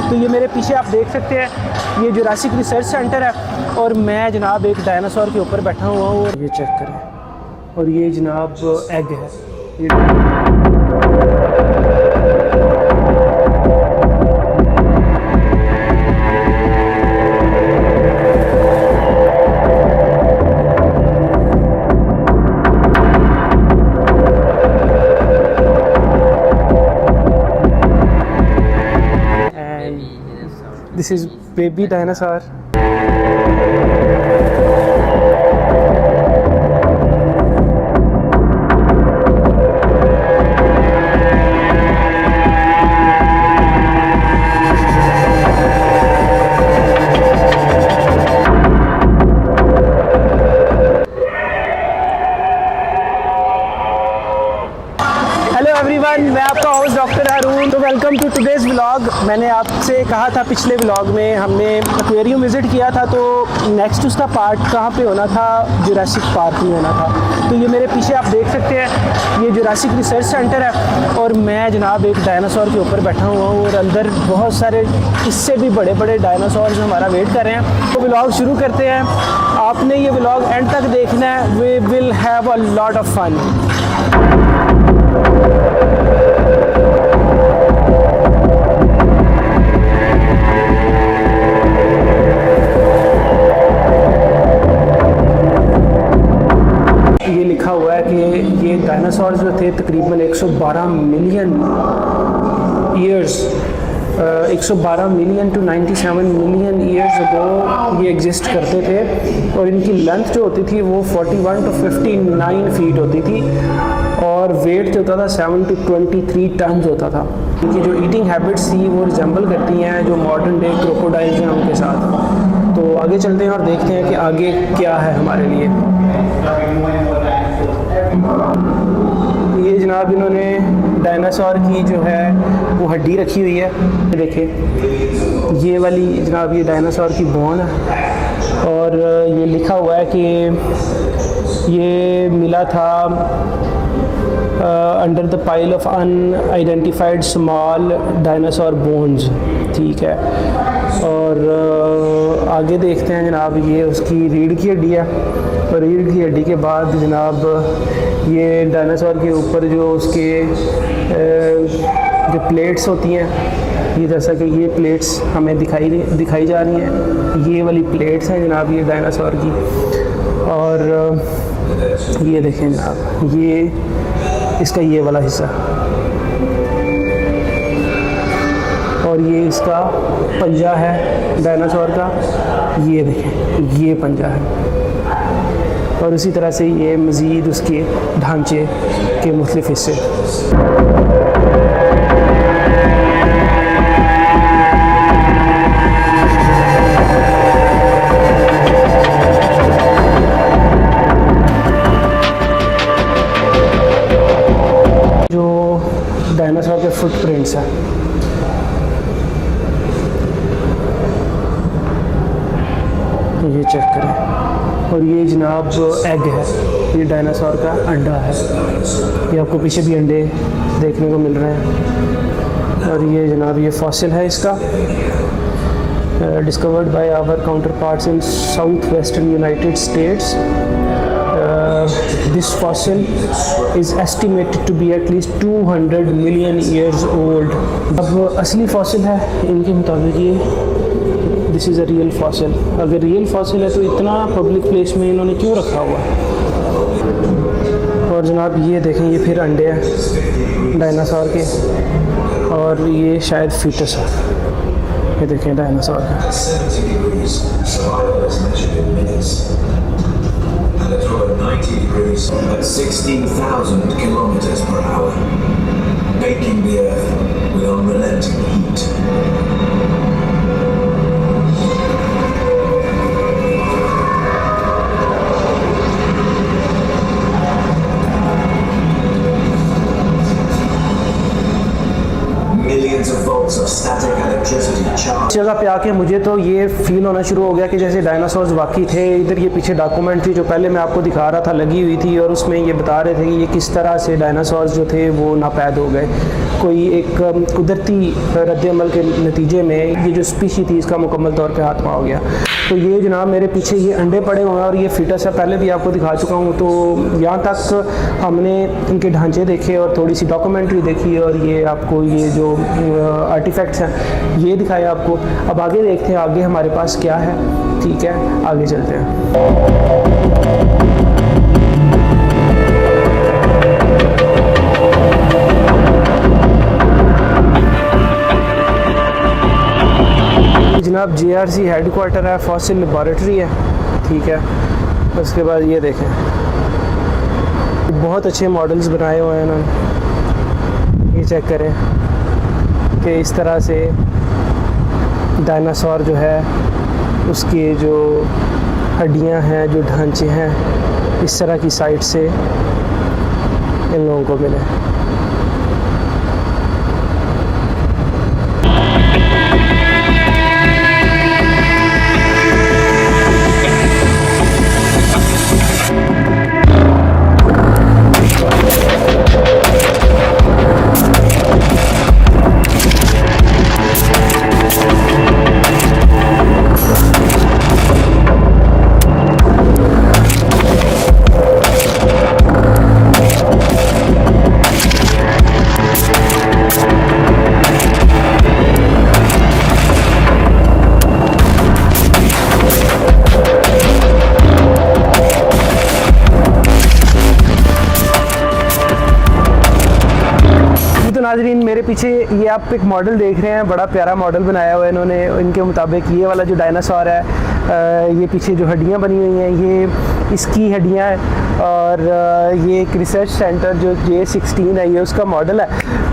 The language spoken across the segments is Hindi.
तो ये मेरे पीछे आप देख सकते हैं, ये जुरासिक रिसर्च सेंटर है और मैं जनाब एक डायनासोर के ऊपर बैठा हुआ हूँ। और ये चेक करें, और ये जनाब एग है। This is baby dinosaur. Hello everyone, मैं आपका होस्ट डॉक्टर हारून। तो वेलकम टू टुडेज़ व्लॉग। मैंने आपसे कहा था पिछले व्लॉग में हमने एक्वेरियम विज़िट किया था, तो नेक्स्ट उसका पार्ट कहाँ पे होना था, जुरासिक पार्क में होना था। तो ये मेरे पीछे आप देख सकते हैं, ये जुरासिक रिसर्च सेंटर है और मैं जनाब एक डायनासोर के ऊपर बैठा हुआ हूँ और अंदर बहुत सारे इससे भी बड़े बड़े डायनासोर हमारा वेट कर रहे हैं। तो व्लॉग शुरू करते हैं। आपने ये व्लॉग एंड तक देखना है। We will have a lot of fun. ये लिखा हुआ है कि ये डायनासोर जो थे तकरीबन 112 million years 112 million to 97 million years ago ये एग्जिस्ट करते थे और इनकी लेंथ जो होती थी वो 41 टू 59 फीट होती थी और वेट जो होता था 7 टू 23 टन होता था। इनकी जो ईटिंग हैबिट्स थी वो रिजेंबल करती हैं जो मॉडर्न डे क्रोकोडाइल्स हैं उनके साथ। तो आगे चलते हैं और देखते हैं कि आगे क्या है हमारे लिए। ये जनाब इन्होंने डायनासोर की जो है वो हड्डी रखी हुई है, देखिए ये वाली जनाब ये डायनासोर की बोन है और ये लिखा हुआ है कि ये मिला था under the pile of unidentified small dinosaur bones. ठीक है, और आगे देखते हैं जनाब ये उसकी रीढ़ की हड्डी है और रीढ़ की हड्डी के बाद जनाब ये डायनासोर के ऊपर जो उसके जो प्लेट्स होती हैं, ये जैसा कि ये प्लेट्स हमें दिखाई जा रही हैं, ये वाली प्लेट्स हैं जनाब ये डायनासोर की। और ये देखें जनाब ये इसका ये वाला हिस्सा और ये इसका पंजा है डायनासोर का, ये देखें ये पंजा है। और इसी तरह से ये मज़ीद उसके ढांचे के मुख्तलिफ हिस्से। जो डायनासोर के फुटप्रिंट्स हैं, ये चेक करें। और ये जनाब एग है, ये डायनासोर का अंडा है। ये आपको पीछे भी अंडे देखने को मिल रहे हैं। और ये जनाब ये फॉसिल है इसका, discovered by our counter parts in south western United States. This fossil is estimated to be at least 200 million years old. अब असली फॉसिल है इनके मुताबिक ये this is a real fossil. अगर रियल फॉसिल है तो इतना पब्लिक प्लेस में इन्होंने क्यों रखा हुआ है। और जनाब ये देखें ये फिर अंडे हैं डायनासोर के और ये शायद फीटस है। ये देखें डायनासोर का। At 16,000 kilometers per hour, baking the earth with unrelenting heat. Millions of volts of static electricity charge. इस जगह पे आके मुझे तो ये फील होना शुरू हो गया कि जैसे डायनासोर्स वाकई थे। इधर ये पीछे डॉक्यूमेंट्री जो पहले मैं आपको दिखा रहा था लगी हुई थी, और उसमें ये बता रहे थे कि ये किस तरह से डायनासोर्स जो थे वो नापैद हो गए। कोई एक कुदरती रद्द-ए-अमल के नतीजे में ये जो स्पीशी थी इसका मुकम्मल तौर पे खात्मा हो गया। तो ये जनाब मेरे पीछे ये अंडे पड़े हुए हैं और ये फीटस है, पहले भी आपको दिखा चुका हूँ। तो यहाँ तक हमने इनके ढांचे देखे और थोड़ी सी डॉक्यूमेंट्री देखी, और ये आपको ये जो आर्टिफैक्ट्स हैं ये दिखाए आपको। अब आगे देखते हैं आगे हमारे पास क्या है। ठीक है, आगे चलते हैं। जनाब JRC हेडक्वार्टर है, फॉसिल लेबॉरेटरी है। ठीक है, उसके बाद ये देखें बहुत अच्छे मॉडल्स बनाए हुए हैं इन्होंने। ये चेक करें कि इस तरह से डायनासोर जो है उसके जो हड्डियां हैं, जो ढांचे हैं, इस तरह की साइड से इन लोगों को मिले। नाज़रीन मेरे पीछे ये आप एक मॉडल देख रहे हैं, बड़ा प्यारा मॉडल बनाया हुआ है इन्होंने। इनके मुताबिक ये वाला जो डायनासोर है, ये पीछे जो हड्डियां बनी हुई हैं ये इसकी हड्डियां हैं, और ये एक रिसर्च सेंटर जो J16 है ये उसका मॉडल है।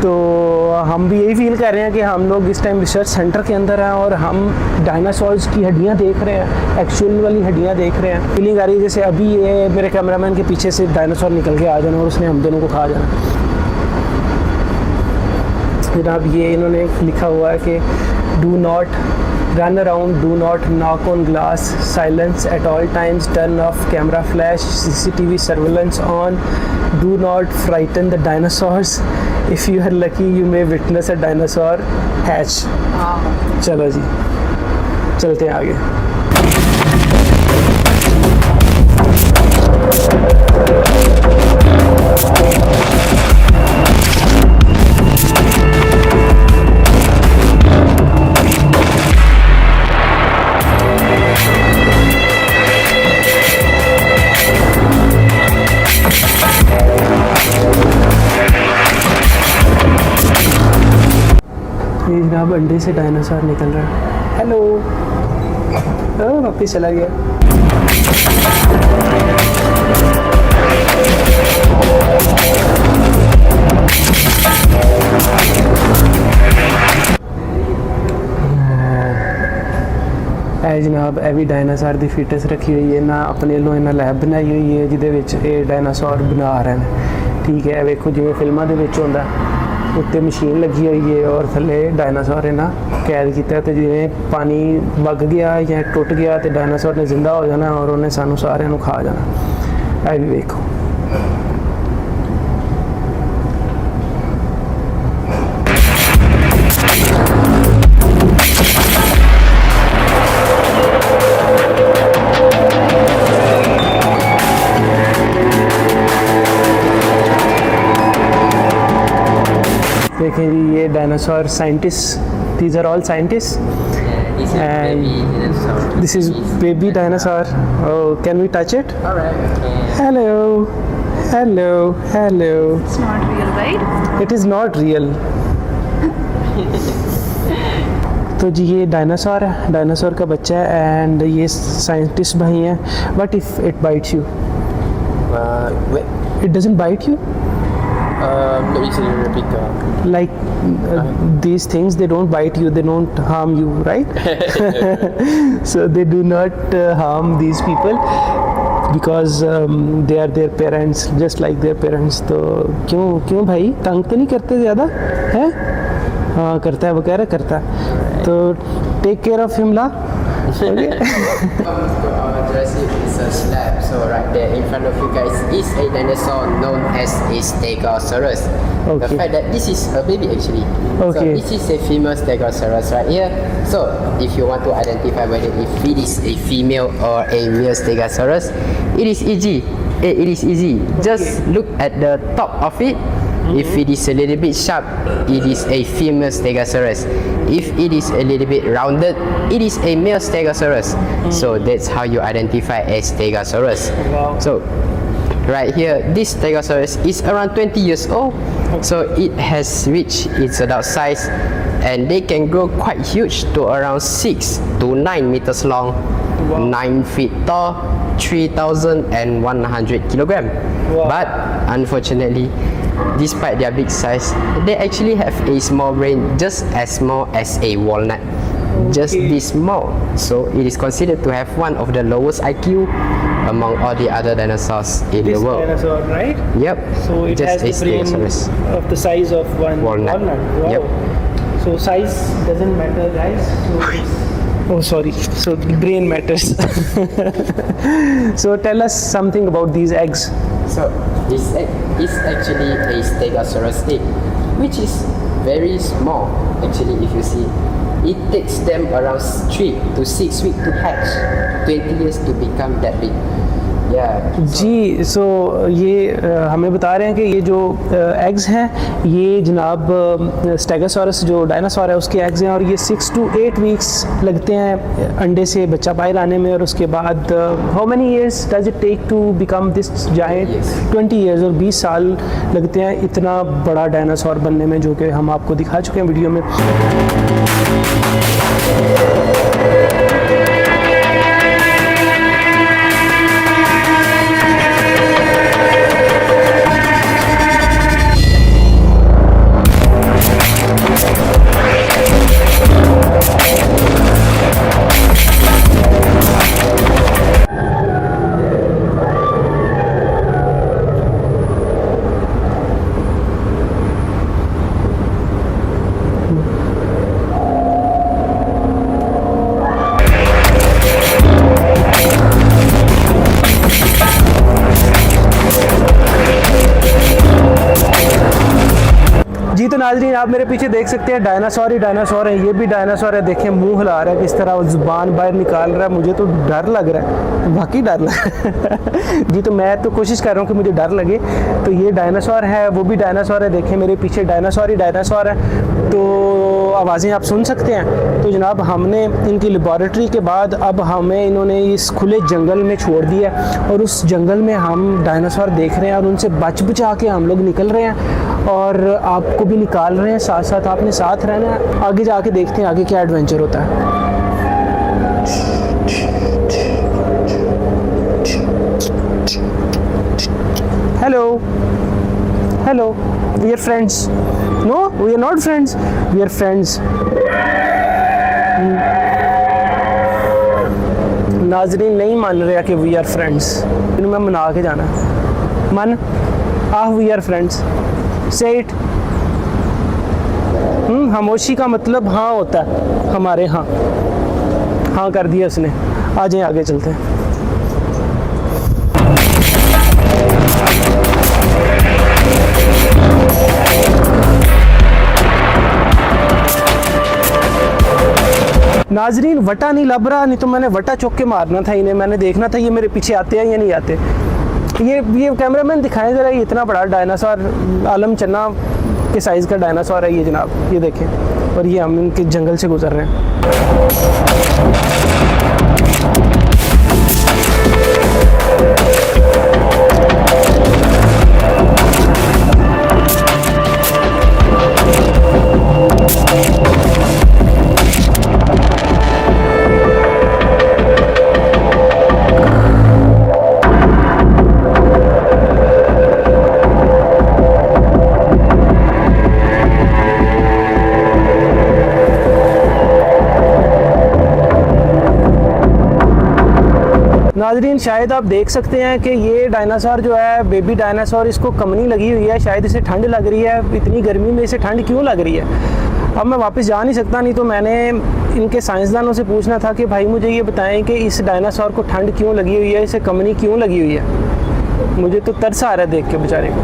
तो हम भी यही फील कर रहे हैं कि हम लोग इस टाइम रिसर्च सेंटर के अंदर हैं और हम डायनासोर्स की हड्डियां देख रहे हैं, एक्चुअल वाली हड्डियां देख रहे हैं। फीलिंग आ रही है जैसे अभी ये मेरे कैमरामैन के पीछे से डायनासोर निकल के आ जाना और उसने हम दोनों को खा जाना। जनाब ये इन्होंने लिखा हुआ है कि do not run around, do not knock on glass, silence at all times, turn off camera flash, CCTV surveillance on, do not frighten the dinosaurs, if you are lucky you may witness a dinosaur hatch. चलो जी चलते हैं आगे। जनाब अंडे से डायनासोर निकल रहा है। हेलो, वापिस चला गया। जनाब एवी डायनासोर की फीटस रखी हुई है ना, अपने लो इन्हें लैब बनाई हुई है जिदे विच ये डायनासोर बना रहे हैं। ठीक है, वेखो जिवें फिल्मां दे विच हुंदा उत्ते मशीन लगी हुई है और थले डायनासोर इन्हें कैद किया, तो जिवें पानी वग गया या टुट गया तो डायनासोर ने जिंदा हो जाना और उन्हें सानू सारिਆਂ ਨੂੰ खा जाना। ये भी वेखो। देखें जी ये dinosaur scientist, these are all scientist and this is baby dinosaur. Oh, can we touch it? Alright. Hello, hello, hello. It's not real, right? It is not real. तो जी ये डायनासोर है, डायनासोर का बच्चा है एंड ये साइंटिस्ट भाई हैं। What if it bites you? Wait. It doesn't bite you? Let me see you repeat that. Like these things, they don't bite you, they don't harm you, right? So they do not harm these people because they are their parents, just like their parents. तो क्यों भाई तंग तो नहीं करते ज़्यादा हैं? हाँ करता है, वो कह रहा करता है। तो टेक केयर ऑफ हिमला. Okay. Our Jurassic is a slab, so right there in front of you guys is a dinosaur known as a Stegosaurus. The Okay. fact that this is a baby actually. Okay. So this is a female Stegosaurus right here. So if you want to identify whether if it is a female or a male Stegosaurus, it is easy. It is easy. Just look at the top of it. If it is a little bit sharp, it is a female Stegosaurus. If it is a little bit rounded, it is a male Stegosaurus. So that's how you identify a Stegosaurus. Wow. So right here, this Stegosaurus is around 20 years old. So it has reached its adult size, and they can grow quite huge to around 6 to 9 meters long, 9 feet tall, 3,100 kilogram. Wow. But unfortunately, despite their big size, they actually have a small brain just as small as a walnut. Just Okay. this small. So it is considered to have one of the lowest IQ among all the other dinosaurs in This the world. dinosaur, right? Yep. So it just has the a brain Stegosaurus. of the size of one Walnut. Wow. Yep. So size doesn't matter, guys. Oh, sorry. So the brain matters. So tell us something about these eggs. So this egg is actually a Stegosaurus egg, which is very small. Actually, if you see, it takes them around 3 to 6 weeks to hatch, 20 years to become that big. Yeah. जी सो ये हमें बता रहे हैं कि ये जो एग्स हैं ये जनाब स्टेगोसॉरस जो डायनासोर है उसके एग्स हैं और ये 6 to 8 वीक्स लगते हैं अंडे से बच्चा बाहर आने में और उसके बाद how many years does it take to become this giant 20 years और 20 साल लगते हैं इतना बड़ा डायनासोर बनने में जो कि हम आपको दिखा चुके हैं वीडियो में. जी तो नाज़रीन आप मेरे पीछे देख सकते हैं डायनासोर ही डायनासोर है. ये भी डायनासोर है. देखें मुंह हिला रहा है किस तरह वो ज़ुबान बाहर निकाल रहा है. मुझे तो डर लग रहा है, वाकई डर लग रहा है. जी तो मैं तो कोशिश कर रहा हूँ कि मुझे डर लगे. तो ये डायनासोर है, वो भी डायनासोर है. देखें मेरे पीछे डायनासोर ही डायनासोर है. तो आवाज़ें आप सुन सकते हैं. तो जनाब हमने इनकी लेबॉरेटरी के बाद अब हमें इन्होंने इस खुले जंगल में छोड़ दिया और उस जंगल में हम डायनासोर देख रहे हैं और उनसे बच बचा के हम लोग निकल रहे हैं और आपको भी निकाल रहे हैं. साथ साथ आपने साथ रहना है. आगे जाके देखते हैं आगे क्या एडवेंचर होता है. Hello hello we are friends. No we are not friends, we are friends. नाजरीन नहीं मान रहा कि वी आर फ्रेंड्स. इन्हें मैं मना के जाना मन आह वी आर फ्रेंड्स. से इट. खामोशी का मतलब हाँ होता है हमारे. हाँ हाँ कर दिया उसने. आ जाए आगे चलते हैं. नाजरीन वटा नहीं लब रहा, नहीं तो मैंने वटा चौक के मारना था इन्हें. मैंने देखना था ये मेरे पीछे आते हैं या नहीं आते. ये कैमरामैन दिखाएं ज़रा. ये इतना बड़ा डायनासोर आलम चन्ना के साइज़ का डायनासोर है ये जनाब. ये देखें. और ये हम इनके जंगल से गुजर रहे हैं. नाजरीन शायद आप देख सकते हैं कि ये डायनासोर जो है बेबी डायनासोर, इसको कमनी लगी हुई है. शायद इसे ठंड लग रही है. इतनी गर्मी में इसे ठंड क्यों लग रही है? अब मैं वापस जा नहीं सकता, नहीं तो मैंने इनके साइंसदानों से पूछना था कि भाई मुझे ये बताएं कि इस डायनासोर को ठंड क्यों लगी हुई है, इसे कमनी क्यों लगी हुई है। मुझे तो तरस आ रहा है देख के बेचारे को।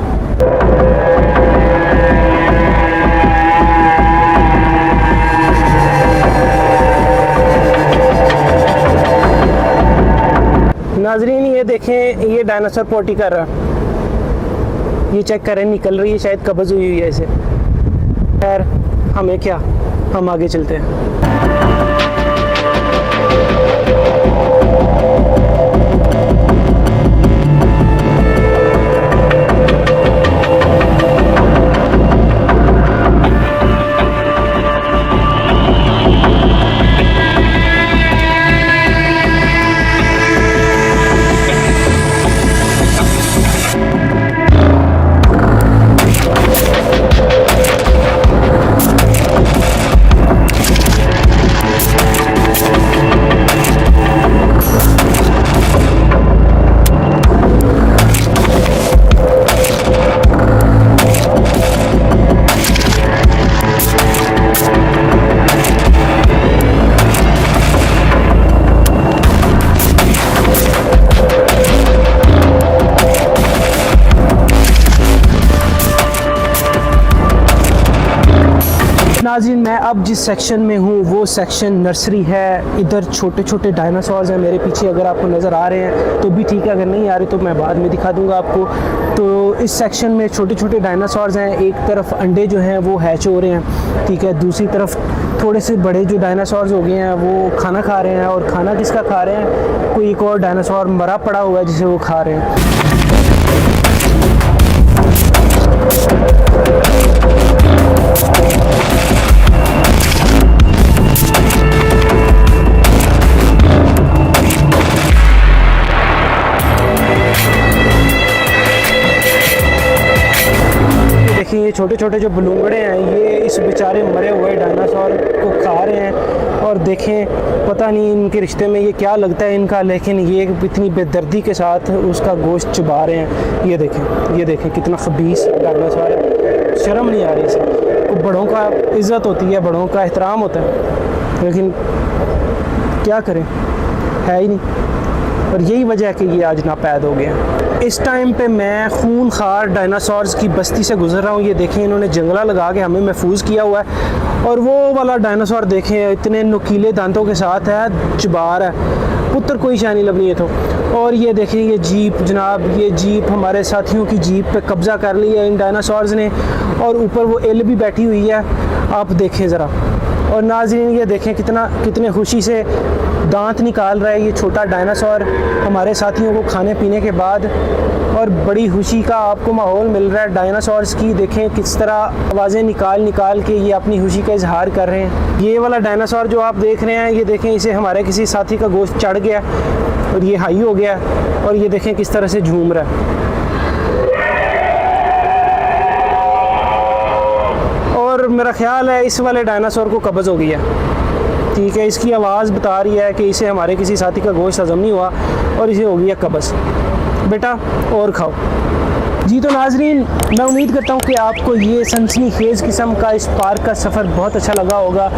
नाजरीन ये देखें, ये डायनासोर पोटी कर रहा, ये चेक करें, निकल रही है, शायद कब्ज़ हुई हुई है इसे। खैर हमें क्या, हम आगे चलते हैं। नाज़रीन मैं अब जिस सेक्शन में हूँ वो सेक्शन नर्सरी है। इधर छोटे छोटे डायनासोर्स हैं मेरे पीछे, अगर आपको नज़र आ रहे हैं तो भी ठीक है, अगर नहीं आ रहे तो मैं बाद में दिखा दूँगा आपको। तो इस सेक्शन में छोटे छोटे डायनासोर्स हैं। एक तरफ अंडे जो हैं वो हैच हो रहे हैं, ठीक है। दूसरी तरफ थोड़े से बड़े जो डायनासोर्स हो गए हैं वो खाना खा रहे हैं। और खाना किसका खा रहे हैं, कोई एक और डायनासोर मरा पड़ा हुआ है जिसे वो खा रहे हैं। देखिए ये छोटे छोटे जो बलूंगड़े हैं ये इस बेचारे मरे हुए डायनासोर को खा रहे हैं। और देखें पता नहीं इनके रिश्ते में ये क्या लगता है इनका, लेकिन ये इतनी बेदर्दी के साथ उसका गोश्त चबा रहे हैं। ये देखें कितना खबीस डायनासोर है, शर्म नहीं आ रही इसे। तो बड़ों का इज़्ज़त होती है, बड़ों का एहतराम होता है, लेकिन क्या करें, है ही नहीं। और यही वजह है कि ये आज नापैद हो गया। इस टाइम पे मैं खूनखार डायनासोर्स की बस्ती से गुजर रहा हूँ। ये देखें इन्होंने जंगला लगा के हमें महफूज किया हुआ है। और वो वाला डायनासोर देखें इतने नुकीले दांतों के साथ है, चबार है, पुत्र कोई शानी लबनी है तो। और ये देखें ये जीप जनाब, ये जीप हमारे साथियों की जीप पे कब्ज़ा कर लिया इन डायनासोर्स ने। और ऊपर वो एल भी बैठी हुई है, आप देखें ज़रा। और नाज़रीन ये देखें कितने खुशी से दांत निकाल रहा है ये छोटा डायनासोर हमारे साथियों को खाने पीने के बाद। और बड़ी खुशी का आपको माहौल मिल रहा है डायनासोर्स की। देखें किस तरह आवाज़ें निकाल के ये अपनी खुशी का इजहार कर रहे हैं। ये वाला डायनासोर जो आप देख रहे हैं, ये देखें इसे हमारे किसी साथी का गोश्त चढ़ गया और ये हाई हो गया। और ये देखें किस तरह से झूम रहा है। और मेरा ख्याल है इस वाले डायनासोर को कब्ज़ हो गया, ठीक है। इसकी आवाज़ बता रही है कि इसे हमारे किसी साथी का गोश्त हज़म नहीं हुआ और इसे हो गया कब्ज़। बेटा और खाओ। जी तो नाजरीन मैं उम्मीद करता हूँ कि आपको ये सनसनीखेज़ किस्म का इस पार्क का सफ़र बहुत अच्छा लगा होगा।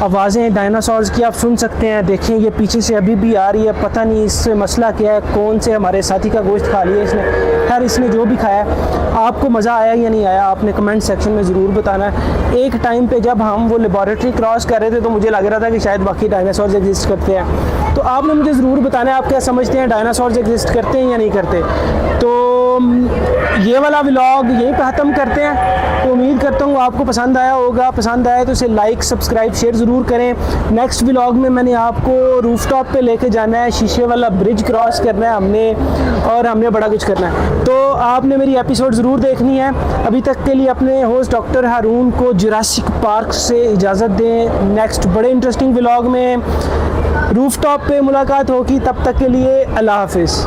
आवाज़ें डायनासोर्स की आप सुन सकते हैं। देखें ये पीछे से अभी भी आ रही है, पता नहीं इससे मसला क्या है, कौन से हमारे साथी का गोश्त खा लिया इसने। खैर इसने जो भी खाया, आपको मज़ा आया या नहीं आया आपने कमेंट सेक्शन में ज़रूर बताना है। एक टाइम पे जब हम वो लेबॉरेटरी क्रॉस कर रहे थे तो मुझे लग रहा था कि शायद बाकी डायनासोर्स एग्जिस्ट करते हैं, तो आपने मुझे ज़रूर बताना है आप क्या समझते हैं, डायनासोर्स एग्जिस्ट करते हैं या नहीं करते। तो ये वाला व्लॉग यहीं पर ख़त्म करते हैं। तो उम्मीद करता हूँ आपको पसंद आया होगा। पसंद आया तो इसे लाइक सब्सक्राइब शेयर ज़रूर करें। नेक्स्ट व्लॉग में मैंने आपको रूफटॉप पे लेके जाना है, शीशे वाला ब्रिज क्रॉस करना है हमने बड़ा कुछ करना है। तो आपने मेरी एपिसोड ज़रूर देखनी है। अभी तक के लिए अपने होस्ट डॉक्टर हारून को जुरासिक पार्क से इजाज़त दें। नेक्स्ट बड़े इंटरेस्टिंग व्लॉग में रूफटॉप पे मुलाकात होगी, तब तक के लिए अल्लाह हाफिज़।